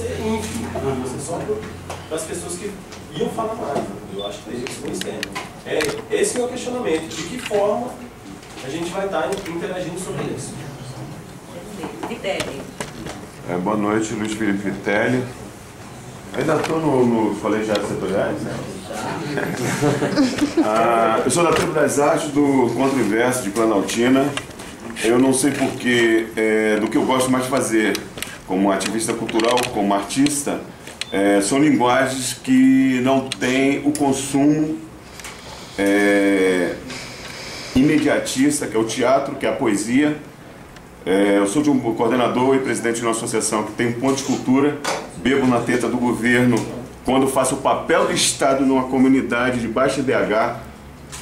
ser ínfimo, vai ser só para as pessoas que iam falar mais. Eu acho que tem gente que não entende. Esse é o meu questionamento, de que forma a gente vai estar interagindo sobre isso. Vitelli. Boa noite, Luiz Felipe Vitelli. Ainda estou no colegiado setoriais, né? Eu sou da Tribo das Artes do Contra o Inverso de Planaltina. Eu não sei porquê, do que eu gosto mais de fazer como ativista cultural, como artista, são linguagens que não têm o consumo imediatista, que é o teatro, que é a poesia. Eu sou de um coordenador e presidente de uma associação que tem um ponto de cultura, bebo na teta do governo quando faço o papel do Estado numa comunidade de baixa IDH,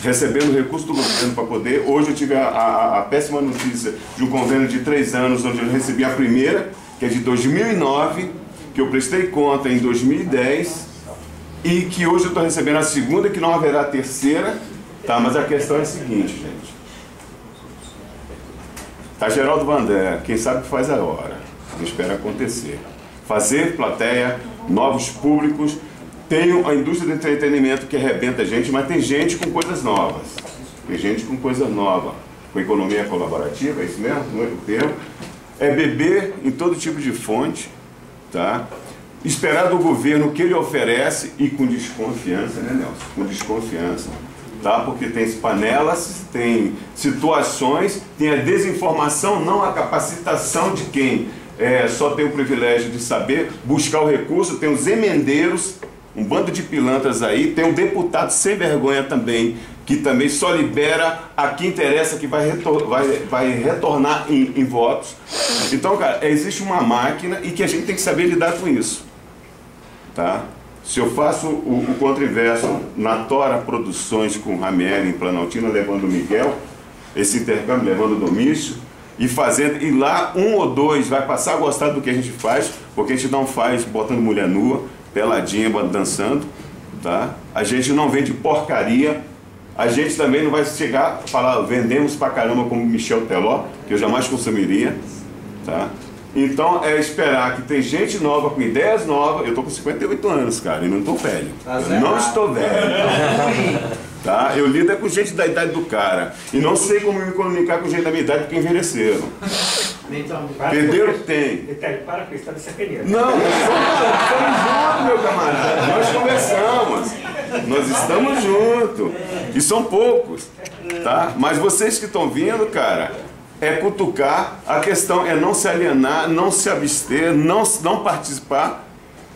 recebendo recurso do governo para poder. Hoje eu tive a péssima notícia de um convênio de 3 anos, onde eu recebi a primeira, que é de 2009, que eu prestei conta em 2010, e que hoje eu estou recebendo a segunda, que não haverá a terceira, tá? Mas a questão é a seguinte, gente. Tá, Geraldo Vandé, quem sabe faz a hora, não espera acontecer. Fazer plateia, novos públicos. Tem a indústria do entretenimento que arrebenta a gente, mas tem gente com coisas novas. Tem gente com coisa nova, com economia colaborativa, é isso mesmo? Não é o termo. É beber em todo tipo de fonte, tá? Esperar do governo o que ele oferece e com desconfiança, né, Nelson? Com desconfiança. Tá? Porque tem panelas, tem situações, tem a desinformação, não a capacitação de quem só tem o privilégio de saber buscar o recurso, tem os emendeiros, um bando de pilantras aí, tem um deputado sem vergonha também, que também só libera a quem interessa, que vai retornar em votos. Então, cara, existe uma máquina e que a gente tem que saber lidar com isso. Tá? Se eu faço o Contra-Inverso na Tora Produções com Ramieri em Planaltina, levando o Miguel, esse intercâmbio levando o Domício, e lá 1 ou 2 vai passar a gostar do que a gente faz, porque a gente não faz botando mulher nua, peladinha, dançando, tá? A gente não vende porcaria, a gente também não vai chegar a falar, vendemos pra caramba como Michel Teló, que eu jamais consumiria, tá? Então é esperar que tem gente nova, com ideias novas. Eu tô com 58 anos, cara, e não tô velho. Eu não estou velho. Tá? Eu lido com gente da idade do cara. E não sei como me comunicar com gente da minha idade porque envelheceram. Perderam tem. Para com isso, tá de sacaneiro. Não, nós estamos juntos, meu camarada. Nós conversamos. Nós estamos juntos. E são poucos. Tá? Mas vocês que estão vindo, cara, é cutucar. A questão é não se alienar, não se abster, não participar.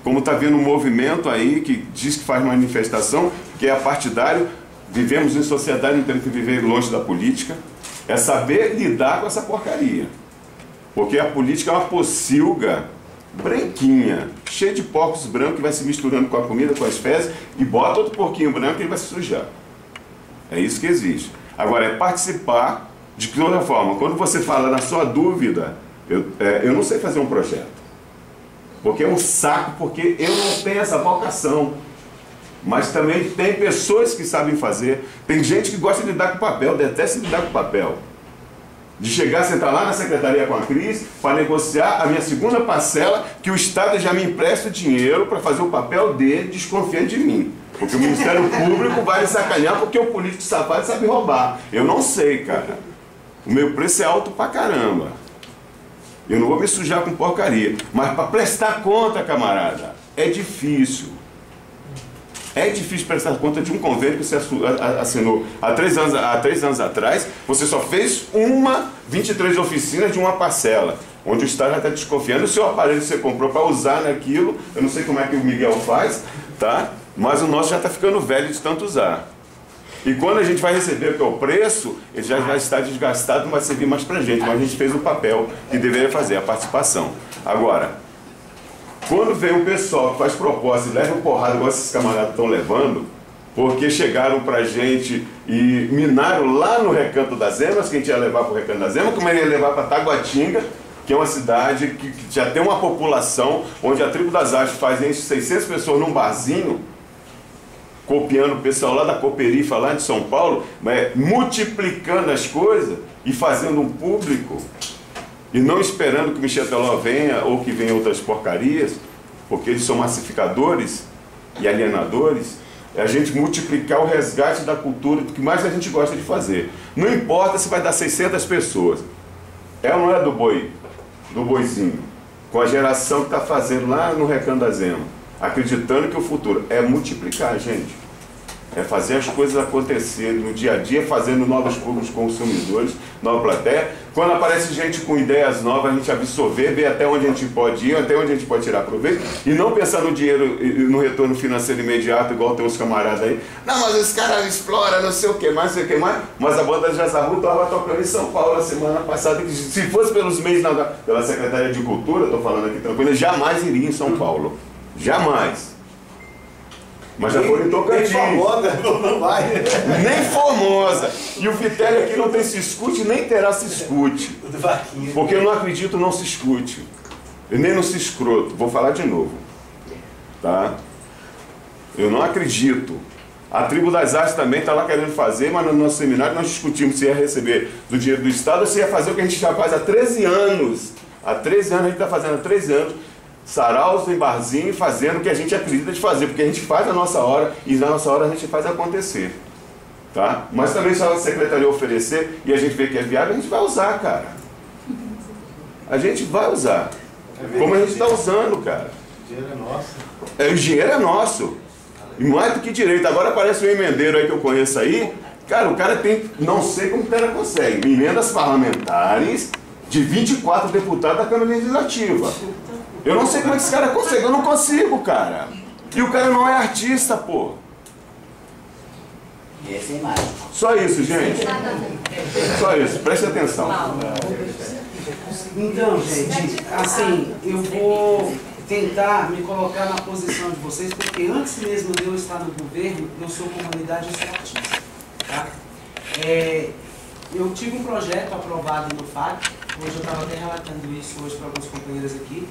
Como está vendo um movimento aí que diz que faz manifestação, que é partidário. Vivemos em sociedade, não temos que viver longe da política. É saber lidar com essa porcaria. Porque a política é uma pocilga branquinha, cheia de porcos brancos que vai se misturando com a comida, com as fezes, e bota outro porquinho branco e ele vai se sujar. É isso que existe. Agora, é participar de que outra forma. Quando você fala na sua dúvida, eu não sei fazer um projeto. Porque é um saco, porque eu não tenho essa vocação. Mas também tem pessoas que sabem fazer. Tem gente que gosta de lidar com papel, detesta lidar com papel. De chegar, sentar lá na secretaria com a Cris, para negociar a minha segunda parcela, que o Estado já me empresta o dinheiro para fazer o papel dele, desconfiando de mim. Porque o Ministério Público vai me sacanear porque o político safado sabe roubar. Eu não sei, cara. O meu preço é alto pra caramba. Eu não vou me sujar com porcaria. Mas para prestar conta, camarada, é difícil. É difícil prestar conta de um convênio que você assinou há 3 anos atrás. Você só fez 23 oficinas de uma parcela, onde o Estado já está desconfiando. O seu aparelho que você comprou para usar naquilo, eu não sei como é que o Miguel faz, tá? Mas o nosso já está ficando velho de tanto usar. E quando a gente vai receber o que é o preço, ele já vai estar desgastado, não vai servir mais para a gente. Mas a gente fez o papel que deveria fazer, a participação. Agora, quando vem o pessoal que faz proposta e leva porrada, igual esses camaradas estão levando, porque chegaram pra gente e minaram lá no Recanto das Emas, que a gente ia levar pro Recanto das Emas, como ele ia levar para Taguatinga, que é uma cidade que já tem uma população, onde a Tribo das Artes faz entre 600 pessoas num barzinho, copiando o pessoal lá da Cooperifa, lá de São Paulo, mas multiplicando as coisas e fazendo um público. E não esperando que o Michel Teló venha ou que venha outras porcarias, porque eles são massificadores e alienadores, é a gente multiplicar o resgate da cultura, do que mais a gente gosta de fazer. Não importa se vai dar 600 pessoas. É ou não é do boizinho, com a geração que está fazendo lá no Recanto da Zema, acreditando que o futuro é multiplicar, gente. É fazer as coisas acontecerem no dia a dia, fazendo novos públicos consumidores, nova plateia. Quando aparece gente com ideias novas, a gente absorver, ver até onde a gente pode ir, até onde a gente pode tirar proveito, e não pensar no dinheiro e no retorno financeiro imediato, igual tem uns camaradas aí. Não, mas os caras exploram, não sei o que mais, não sei o que mais. Mas a banda de Jazaru estava tocando em São Paulo a semana passada, que se fosse pelos meios pela Secretaria de Cultura, estou falando aqui tranquilo, jamais iria em São Paulo. Jamais. Mas já foram em Tocantins. Nem Formosa, não vai. Nem Formosa. E o Vitelli aqui não tem se escute, nem terá se escute. Porque eu não acredito não se escute. E nem no se escroto. Vou falar de novo. Tá? Eu não acredito. A Tribo das Artes também está lá querendo fazer, mas no nosso seminário nós discutimos se ia receber do dinheiro do Estado ou se ia fazer o que a gente já faz há 13 anos. Há 13 anos, a gente está fazendo há 13 anos. Saraus em barzinho, fazendo o que a gente acredita de fazer, porque a gente faz a nossa hora e na nossa hora a gente faz acontecer, tá? Mas também se a secretaria oferecer e a gente vê que é viável, a gente vai usar, cara. A gente vai usar, como a gente está usando, cara. O dinheiro é nosso. O dinheiro é nosso, e mais do que direito. Agora aparece um emendeiro aí que eu conheço aí, cara, o cara tem, não sei como o cara consegue, emendas parlamentares de 24 deputados da Câmara Legislativa. Eu não sei como é que esse cara consegue, eu não consigo, cara. E o cara não é artista, pô. E essa é a imagem. Só isso, gente. Só isso, preste atenção. Então, gente, assim, eu vou tentar me colocar na posição de vocês, porque antes mesmo de eu estar no governo, eu sou comunidade e sou artista. Tá? Eu tive um projeto aprovado no FAC, hoje eu estava até relatando isso hoje para alguns companheiros aqui,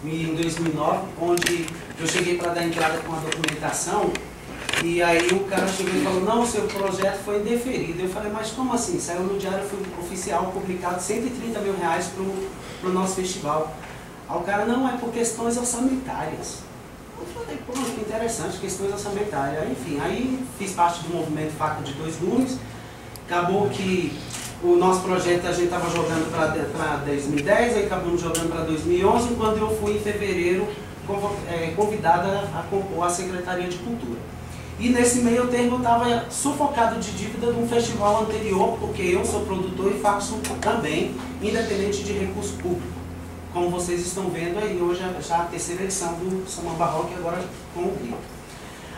em 2009, onde eu cheguei para dar entrada com a documentação e aí o cara chegou e falou, não, o seu projeto foi indeferido. Eu falei, mas como assim? Saiu no Diário Oficial publicado R$130 mil para o nosso festival. Aí o cara, não, é por questões orçamentárias. Eu falei, pô, que interessante, questões orçamentárias. Enfim, aí fiz parte do movimento Faca de Dois Gumes. Acabou que o nosso projeto a gente estava jogando para 2010, aí acabamos jogando para 2011, quando eu fui em fevereiro convidada a compor a Secretaria de Cultura. E nesse meio termo eu estava sufocado de dívida de um festival anterior, porque eu sou produtor e faço também, independente de recurso público. Como vocês estão vendo aí, hoje já a terceira edição do Samba Barroco, agora com o Rio.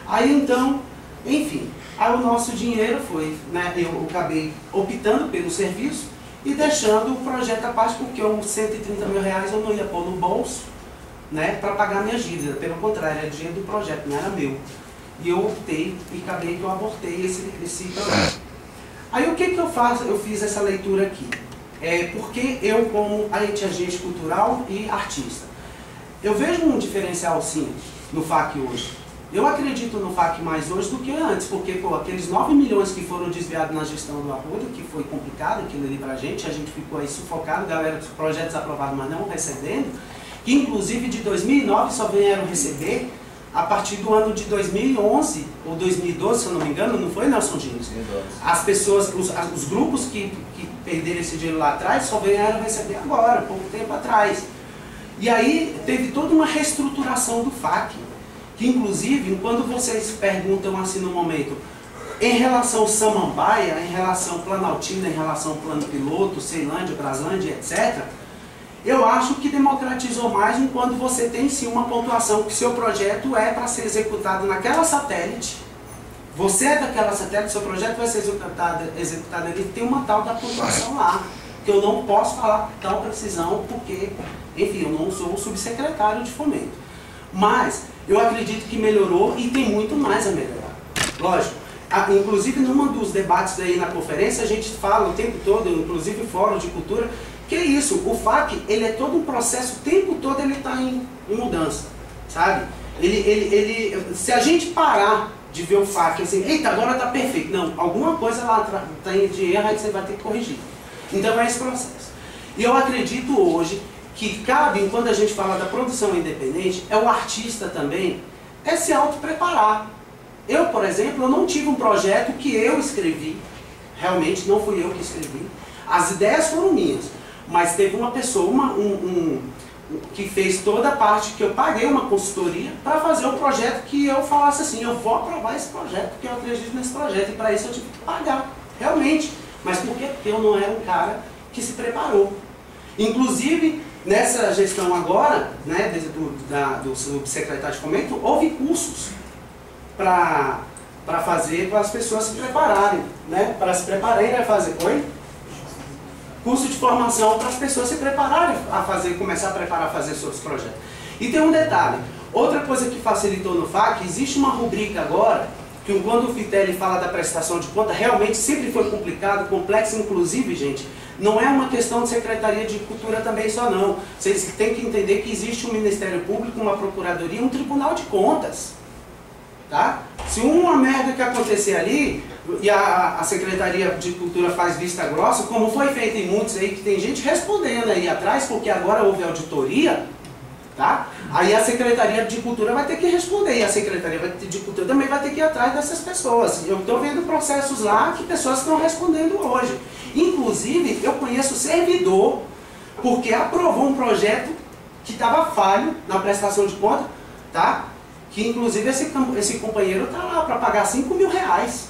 Aí então, enfim, aí o nosso dinheiro foi, né, eu acabei optando pelo serviço e deixando o projeto à parte, porque os R$130 mil eu não ia pôr no bolso, né, para pagar minha dívida. Pelo contrário, era dinheiro do projeto, não era meu. E eu optei e acabei que eu abortei esse projeto. Aí o que eu faço? Eu fiz essa leitura aqui. Porque eu, como agente cultural e artista, eu vejo um diferencial sim no FAC hoje. Eu acredito no FAC mais hoje do que antes, porque pô, aqueles 9 milhões que foram desviados na gestão do Arruda, que foi complicado aquilo ali pra gente, a gente ficou aí sufocado, galera dos projetos aprovados, mas não recebendo, que inclusive de 2009 só vieram receber a partir do ano de 2011 ou 2012, se eu não me engano, não foi, Nelson Diniz? As pessoas, os grupos que perderam esse dinheiro lá atrás só vieram receber agora, pouco tempo atrás. E aí teve toda uma reestruturação do FAC. Que inclusive, quando vocês perguntam assim no momento, em relação Samambaia, em relação Planaltina, em relação Plano Piloto, Ceilândia, Braslândia, etc., eu acho que democratizou mais quando você tem sim uma pontuação que seu projeto é para ser executado naquela satélite. Você é daquela satélite, seu projeto vai ser executado ali, tem uma tal da pontuação lá, que eu não posso falar com tal precisão, porque, enfim, eu não sou o subsecretário de fomento. Mas eu acredito que melhorou e tem muito mais a melhorar. Lógico, inclusive num dos debates aí na conferência, a gente fala o tempo todo, inclusive fórum de cultura, que é isso, o FAC, ele é todo um processo, o tempo todo ele está em mudança, sabe? Se a gente parar de ver o FAC assim, eita, agora está perfeito, não, alguma coisa lá tem de erro aí que você vai ter que corrigir. Então é esse processo. E eu acredito hoje que cabe, quando a gente fala da produção independente, é o artista também, é se auto-preparar. Eu, por exemplo, eu não tive um projeto que eu escrevi, realmente não fui eu que escrevi, as ideias foram minhas, mas teve uma pessoa, que fez toda a parte, que eu paguei uma consultoria para fazer um projeto que eu falasse assim, eu vou aprovar esse projeto, porque eu acredito nesse projeto, e para isso eu tive que pagar, realmente. Mas por quê? Porque eu não era um cara que se preparou. Inclusive, nessa gestão agora, né, do subsecretário de Fomento, houve cursos para fazer, para as pessoas se prepararem, né, para se prepararem a fazer. Oi? Curso de formação para as pessoas se prepararem a fazer, começar a preparar a fazer seus projetos. E tem um detalhe, outra coisa que facilitou no FAC, existe uma rubrica agora, que quando o Fitelli fala da prestação de conta, realmente sempre foi complicado, complexo, inclusive, gente, não é uma questão de Secretaria de Cultura também só não. Vocês têm que entender que existe um Ministério Público, uma Procuradoria, um Tribunal de Contas. Tá? Se uma merda que acontecer ali, e a Secretaria de Cultura faz vista grossa, como foi feito em muitos aí, que tem gente respondendo aí atrás, porque agora houve auditoria, tá? Aí a Secretaria de Cultura vai ter que responder, e a Secretaria de Cultura também vai ter que ir atrás dessas pessoas. Eu estou vendo processos lá que pessoas estão respondendo hoje. Inclusive, eu conheço servidor, porque aprovou um projeto que estava falho na prestação de conta, tá? Que inclusive esse companheiro está lá para pagar 5 mil reais.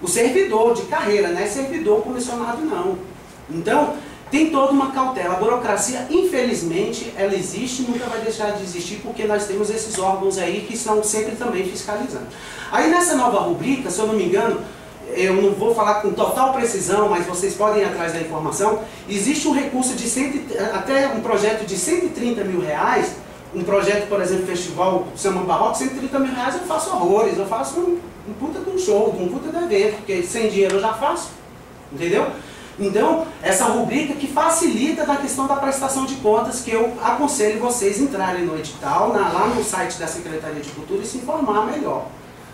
O servidor de carreira, não é servidor comissionado não. Então, tem toda uma cautela. A burocracia, infelizmente, ela existe e nunca vai deixar de existir, porque nós temos esses órgãos aí que estão sempre também fiscalizando. Aí nessa nova rubrica, se eu não me engano, eu não vou falar com total precisão, mas vocês podem ir atrás da informação, existe um recurso de até um projeto de 130 mil reais, um projeto, por exemplo, festival Samba Barroco, 130 mil reais eu faço horrores, eu faço um puta de um show, um puta de evento, porque sem dinheiro eu já faço, entendeu? Então, essa rubrica que facilita na questão da prestação de contas, que eu aconselho vocês entrarem no edital, lá no site da Secretaria de Cultura e se informar melhor,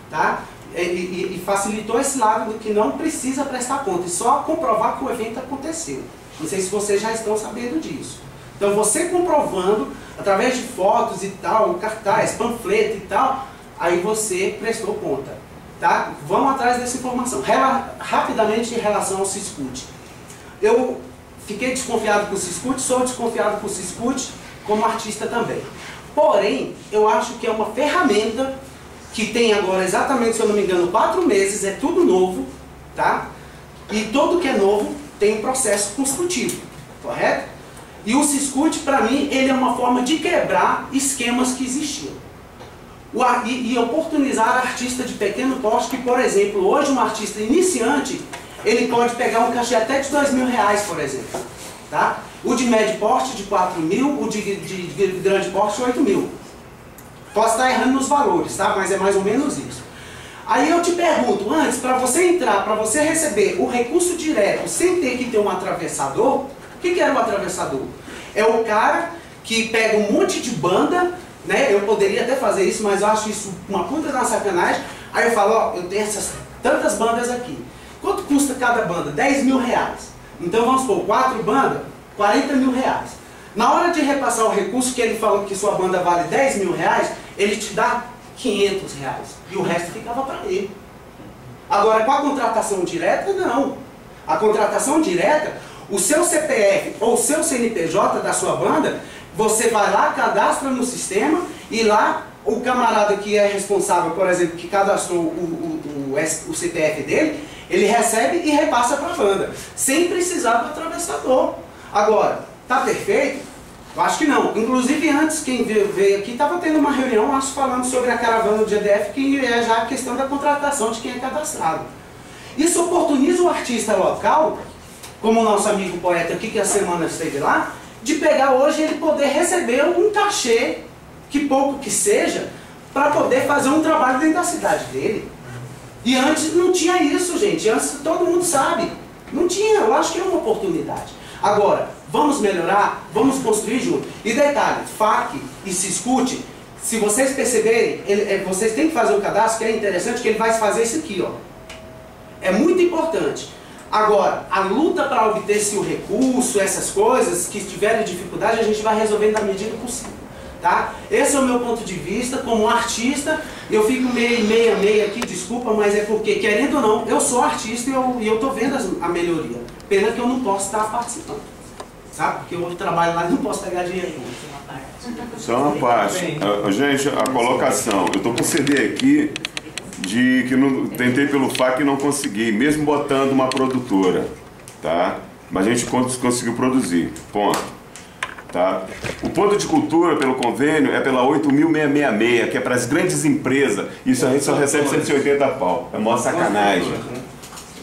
tá? E facilitou esse lado do que não precisa prestar conta, e só comprovar que o evento aconteceu. Não sei se vocês já estão sabendo disso. Então, você comprovando, através de fotos e tal, cartaz, panfleto e tal, aí você prestou conta, tá? Vamos atrás dessa informação. Rapidamente, em relação ao Siscut. Eu fiquei desconfiado com o Siscut, sou desconfiado com o Siscut como artista também. Porém, eu acho que é uma ferramenta que tem agora exatamente, se eu não me engano, 4 meses, é tudo novo, tá? E tudo que é novo tem um processo construtivo, correto? E o Siscut, para mim, ele é uma forma de quebrar esquemas que existiam. E oportunizar artista de pequeno porte, que, por exemplo, hoje um artista iniciante, ele pode pegar um cachê até de 2 mil reais, por exemplo. Tá? O de médio porte de 4 mil, o de grande porte de 8 mil. Posso estar errando nos valores, tá? Mas é mais ou menos isso. Aí eu te pergunto, antes, para você entrar, para você receber o recurso direto sem ter que ter um atravessador, o que era o atravessador? É o cara que pega um monte de banda, né? Eu poderia até fazer isso, mas eu acho isso uma puta da sacanagem. Aí eu falo, ó, eu tenho essas tantas bandas aqui. Quanto custa cada banda? 10 mil reais. Então vamos supor, 4 bandas, 40 mil reais. Na hora de repassar o recurso que ele falou que sua banda vale 10 mil reais, ele te dá 500 reais. E o resto ficava para ele. Agora, com a contratação direta, não. A contratação direta, o seu CPF ou o seu CNPJ da sua banda, você vai lá, cadastra no sistema e lá o camarada que é responsável, por exemplo, que cadastrou o CPF dele, ele recebe e repassa para a banda, sem precisar do atravessador. Agora, tá perfeito? Eu acho que não. Inclusive, antes, quem veio aqui, estava tendo uma reunião, acho, falando sobre a caravana do GDF, que é já a questão da contratação de quem é cadastrado. Isso oportuniza o artista local, como o nosso amigo poeta aqui, que a semana esteve lá, de pegar hoje ele poder receber um cachê, que pouco que seja, para poder fazer um trabalho dentro da cidade dele. E antes não tinha isso, gente. Antes todo mundo sabe. Não tinha. Eu acho que é uma oportunidade. Agora, vamos melhorar, vamos construir junto. E detalhe, FAC e Siscut, se vocês perceberem, vocês têm que fazer o cadastro, que é interessante, que ele vai fazer isso aqui, ó. É muito importante. Agora, a luta para obter-se o recurso, essas coisas que tiverem dificuldade, a gente vai resolvendo na medida possível. Tá? Esse é o meu ponto de vista, como artista. Eu fico meia aqui, desculpa, mas é porque, querendo ou não, eu sou artista e eu estou vendo a melhoria. Pena que eu não posso estar participando, sabe? Porque eu trabalho lá e não posso pegar dinheiro. Só uma parte. Gente, a colocação. Eu estou com CD aqui de que não, tentei pelo FAC e não consegui, mesmo botando uma produtora, tá? Mas a gente conseguiu produzir, ponto. Tá? O ponto de cultura pelo convênio é pela 8.666, que é para as grandes empresas. Isso a gente só recebe 180 pau. É maior sacanagem.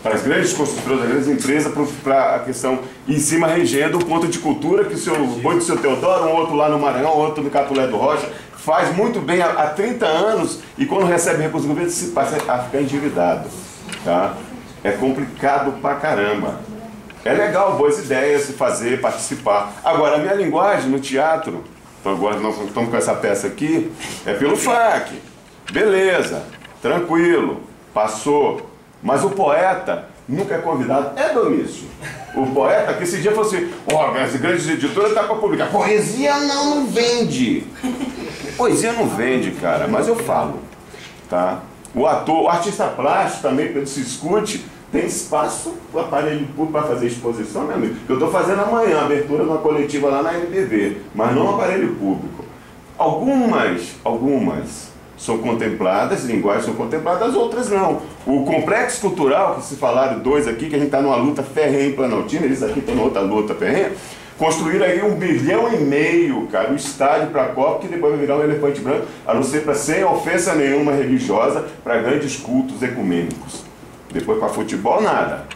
Para as grandes construtoras, as grandes empresas, para a questão em cima regendo o ponto de cultura, que o ponto do seu Teodoro, um outro lá no Maranhão, outro no Capulé do Rocha, faz muito bem há 30 anos e quando recebe recurso do governo se passa a ficar endividado. Tá? É complicado pra caramba. É legal, boas ideias de fazer, participar. Agora, a minha linguagem no teatro, então agora nós estamos com essa peça aqui, é pelo FAC. Beleza, tranquilo, passou. Mas o poeta nunca é convidado. É, Domício. O poeta, que esse dia falou assim, as grandes editoras estão para publicar. Poesia não vende. Poesia não vende, cara, mas eu falo. Tá? O ator, o artista plástico também, quando se discute, tem espaço para aparelho público para fazer exposição, meu amigo? Eu estou fazendo amanhã a abertura de uma coletiva lá na NBV, mas não aparelho público. Algumas são contempladas, linguagens são contempladas, outras não. O complexo cultural, que se falaram dois aqui, que a gente está numa luta ferrenha em Planaltina, eles aqui estão outra luta ferrenha, construíram aí 1,5 bilhão, cara, o estádio para a Copa, que depois vai virar um elefante branco, a não ser para sem ofensa nenhuma religiosa, para grandes cultos ecumênicos. Depois para futebol, nada.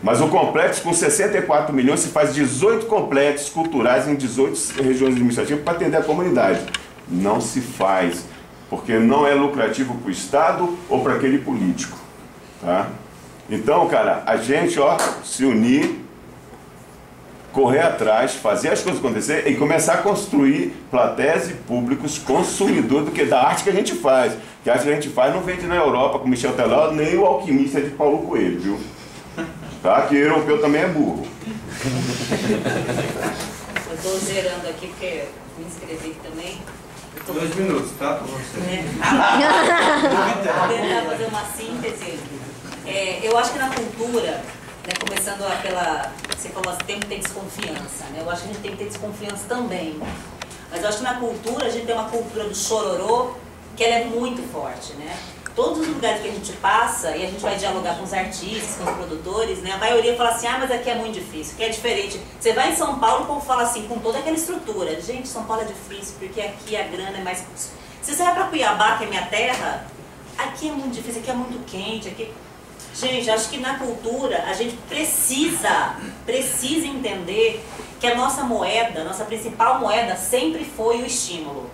Mas o complexo com 64 milhões se faz 18 complexos culturais em 18 regiões administrativas para atender a comunidade. Não se faz, porque não é lucrativo para o Estado ou para aquele político. Tá? Então, cara, a gente, se unir, correr atrás, fazer as coisas acontecer e começar a construir plateias e públicos consumidores do que da arte que a gente faz. Que a arte que a gente faz não vende na Europa com Michel Teló, nem o Alquimista de Paulo Coelho, viu? Tá? Que europeu também é burro. Eu estou zerando aqui porque me inscrevi também. 2 minutos, tá? Pra você. Vou tentar fazer uma síntese. Eu acho que na cultura, né, começando pela... Você falou assim, tem que ter desconfiança, né? Eu acho que a gente tem que ter desconfiança também. Mas eu acho que na cultura, a gente tem uma cultura do chororô, que ela é muito forte, né? Todos os lugares que a gente passa, e a gente vai dialogar com os artistas, com os produtores, né? A maioria fala assim, mas aqui é muito difícil, aqui é diferente. Você vai em São Paulo, o povo fala assim, com toda aquela estrutura. Gente, São Paulo é difícil, porque aqui a grana é mais... Se você vai para Cuiabá, que é minha terra, aqui é muito difícil, aqui é muito quente, aqui... Gente, acho que na cultura a gente precisa entender que a nossa moeda, nossa principal moeda sempre foi o estímulo.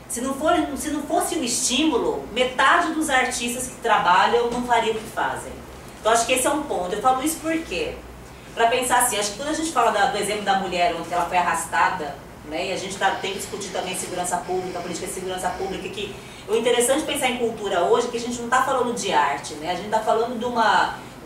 Se não fosse o estímulo, metade dos artistas que trabalham não fariam o que fazem. Então acho que esse é um ponto. Eu falo isso por quê? Para pensar assim, acho que quando a gente fala do exemplo da mulher, onde ela foi arrastada, né, e a gente tem que discutir também segurança pública, política de segurança pública, que o interessante pensar em cultura hoje é que a gente não está falando de arte, né? A gente está falando de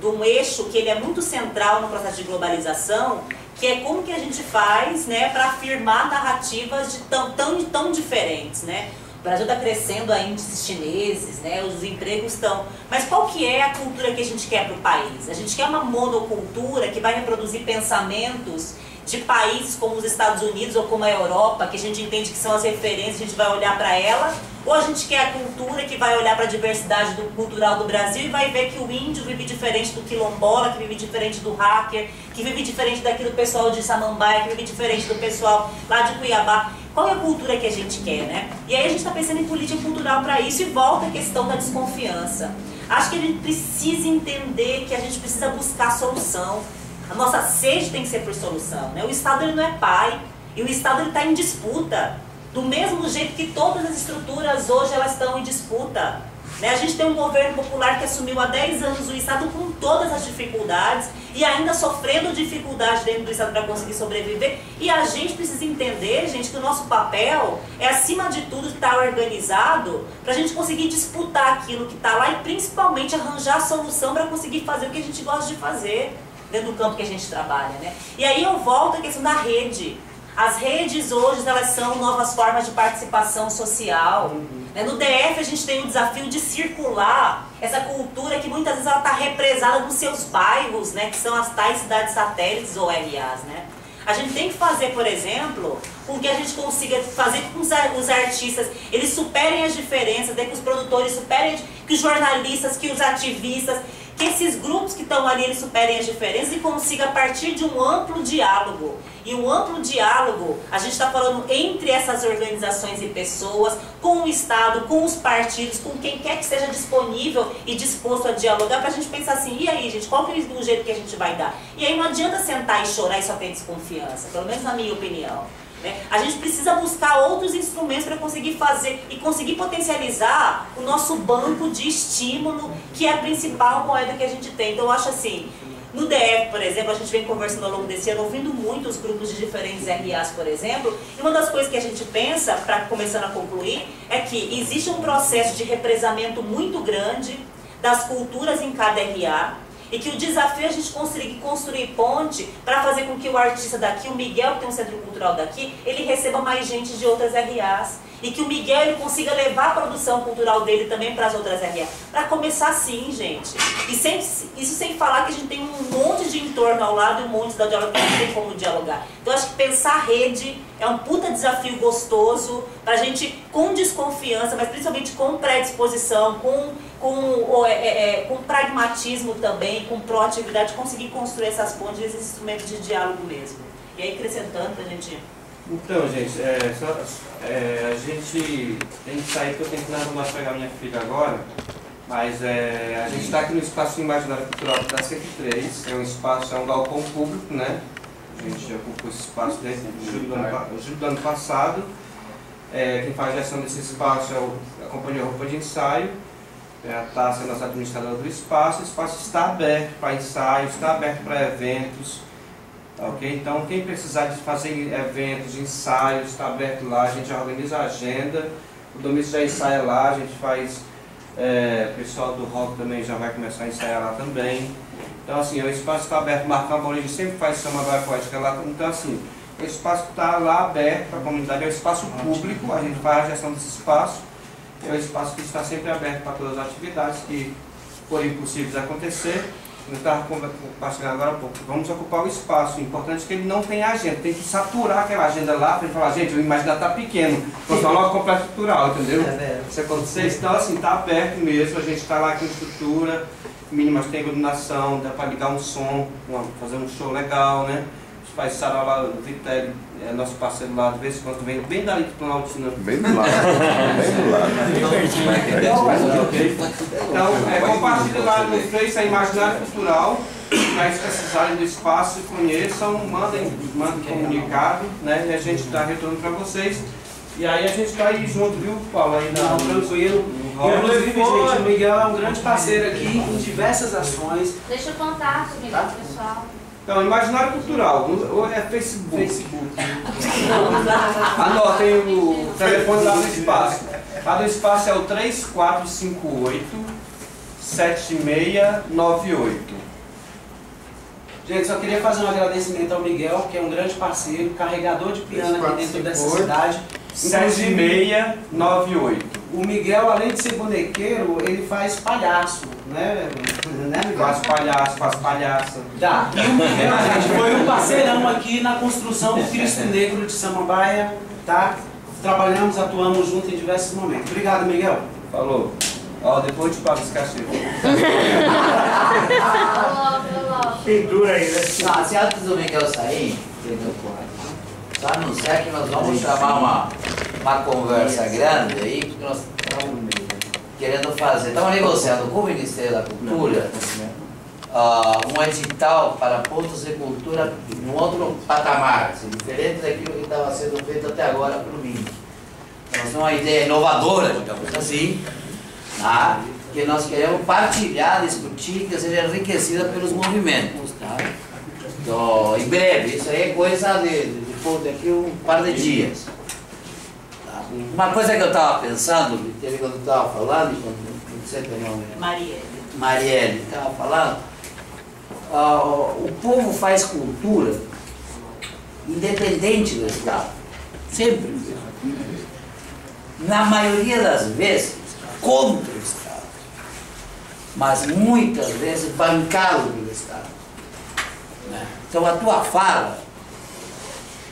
um eixo que ele é muito central no processo de globalização, que é como que a gente faz, né, para afirmar narrativas tão diferentes, né? O Brasil está crescendo a índices chineses, né? Os empregos estão... Mas qual que é a cultura que a gente quer para o país? A gente quer uma monocultura que vai reproduzir pensamentos de países como os Estados Unidos ou como a Europa, que a gente entende que são as referências, a gente vai olhar para ela, ou a gente quer a cultura que vai olhar para a diversidade cultural do Brasil e vai ver que o índio vive diferente do quilombola, que vive diferente do hacker, que vive diferente daqui do pessoal de Samambaia, que vive diferente do pessoal lá de Cuiabá. Qual é a cultura que a gente quer, né? E aí a gente está pensando em política cultural para isso e volta a questão da desconfiança. Acho que a gente precisa entender que a gente precisa buscar solução. A nossa sede tem que ser por solução, né? O Estado ele não é pai e o Estado está em disputa. Do mesmo jeito que todas as estruturas hoje elas estão em disputa. Né? A gente tem um governo popular que assumiu há 10 anos o Estado com todas as dificuldades e ainda sofrendo dificuldade dentro do Estado para conseguir sobreviver. E a gente precisa entender, gente, que o nosso papel é, acima de tudo, estar organizado para a gente conseguir disputar aquilo que está lá e principalmente arranjar a solução para conseguir fazer o que a gente gosta de fazer. dentro do campo que a gente trabalha, né? E aí eu volto à questão da rede. As redes hoje, elas são novas formas de participação social. No DF a gente tem o desafio de circular essa cultura que muitas vezes ela está represada nos seus bairros, né? Que são as tais cidades satélites ou RAs, né? A gente tem que fazer, por exemplo, com que a gente consiga fazer com que os artistas eles superem as diferenças, né? Que os produtores superem, que os jornalistas, que os ativistas, que esses grupos que estão ali eles superem as diferenças e consiga a partir de um amplo diálogo. E um amplo diálogo, a gente está falando entre essas organizações e pessoas, com o Estado, com os partidos, com quem quer que esteja disponível e disposto a dialogar, para a gente pensar assim, e aí gente, qual que é o jeito que a gente vai dar? E aí não adianta sentar e chorar e só ter desconfiança, pelo menos na minha opinião. A gente precisa buscar outros instrumentos para conseguir fazer e conseguir potencializar o nosso banco de estímulo, que é a principal moeda que a gente tem. Então eu acho assim, no DF, por exemplo, a gente vem conversando ao longo desse ano, ouvindo muito os grupos de diferentes RAs, por exemplo, e uma das coisas que a gente pensa, para começando a concluir, é que existe um processo de represamento muito grande das culturas em cada RA, e que o desafio é a gente conseguir construir ponte para fazer com que o artista daqui, o Miguel, que tem um centro cultural daqui, ele receba mais gente de outras RAs. E que o Miguel ele consiga levar a produção cultural dele também para as outras RAs. Para começar assim, gente. E isso sem falar que a gente tem um monte de entorno ao lado e um monte de diálogo que não tem como dialogar. Então acho que pensar rede é um puta desafio gostoso para a gente, com desconfiança, mas principalmente com predisposição, com pragmatismo também, com proatividade, conseguir construir essas pontes, esses instrumentos de diálogo mesmo. E aí acrescentando para a gente... Então, gente, a gente tem que sair, porque eu tenho que arrumar pegar minha filha agora, mas a gente está aqui no Espaço Imaginário Cultural da 103, é um espaço, é um galpão público, né? A gente ocupou esse espaço desde julho do ano passado. Quem faz a gestão desse espaço é a Companhia Roupa de Ensaio, a Tássia, a nossa administradora do espaço. O espaço está aberto para ensaios, está aberto para eventos. Ok? Então, quem precisar de fazer eventos, ensaios, está aberto lá, a gente já organiza a agenda, o Domício já ensaia lá, a gente faz, o pessoal do rock também já vai começar a ensaiar lá também. Então, assim, o espaço está aberto, o Marcão Paulinho sempre faz Samambaia Poética lá, então, assim, o espaço está lá aberto para a comunidade, é um espaço público, a gente faz a gestão desse espaço, é um espaço que está sempre aberto para todas as atividades que forem possíveis acontecer. Eu estava compartilhando agora há pouco. Vamos ocupar o espaço. O importante é que ele não tenha agenda. Tem que saturar aquela agenda lá para ele falar, gente, o imaginário está pequeno. Vamos falar logo complexo cultural, entendeu? Se acontecer, então assim, está aberto mesmo. A gente está lá com estrutura mínima, tem iluminação, dá para ligar um som, fazer um show legal, né? Faz sarau lá, o Vitelli, nosso parceiro lá, de vez em quando vem bem dali do Planaltina. Bem do lado. Bem do lado. Então, compartilhe lá no Face a Imaginário Cultural, para eles precisarem do espaço, conheçam, mandem comunicado, né? E a gente dá retorno para vocês. E aí a gente está aí junto, viu, Paulo? Aí não, tranquilo. Inclusive, gente, o Miguel é um grande parceiro aqui em diversas ações. Deixa o contato, Miguel, pessoal. Então, Imaginário Cultural, ou é Facebook. Anotem o telefone lá do espaço. Lá do espaço é o 3458-7698. Gente, só queria fazer um agradecimento ao Miguel, que é um grande parceiro, carregador de piano aqui dentro dessa cidade. 7698. O Miguel, além de ser bonequeiro, ele faz palhaço, né Miguel? Faz palhaço, faz palhaça. Tá. E o Miguel, gente, foi um parceirão aqui na construção do Cristo Negro de Samambaia, tá? Trabalhamos, atuamos juntos em diversos momentos. Obrigado, Miguel. Falou. Ó, depois eu te pago esse cachê. Pintura aí, né? Não, se antes do Miguel sair, só anunciar que nós vamos chamar uma conversa grande aí, porque nós estamos querendo fazer, estamos negociando com o Ministério da Cultura um edital para pontos de cultura num outro patamar, assim, diferente daquilo que estava sendo feito até agora pelo MINC. Então, é uma ideia inovadora, digamos assim, tá? Que nós queremos partilhar, discutir, que seja enriquecida pelos movimentos. Tá? Então, em breve, isso aí é coisa de daqui um par de dias. Tá? Uma coisa que eu estava pensando, quando eu estava falando, quando não sei o nome, Marielle. Marielle estava falando, o povo faz cultura independente do Estado. Sempre. Na maioria das vezes, contra o Estado. Mas muitas vezes bancado pelo Estado. Né? Então a tua fala,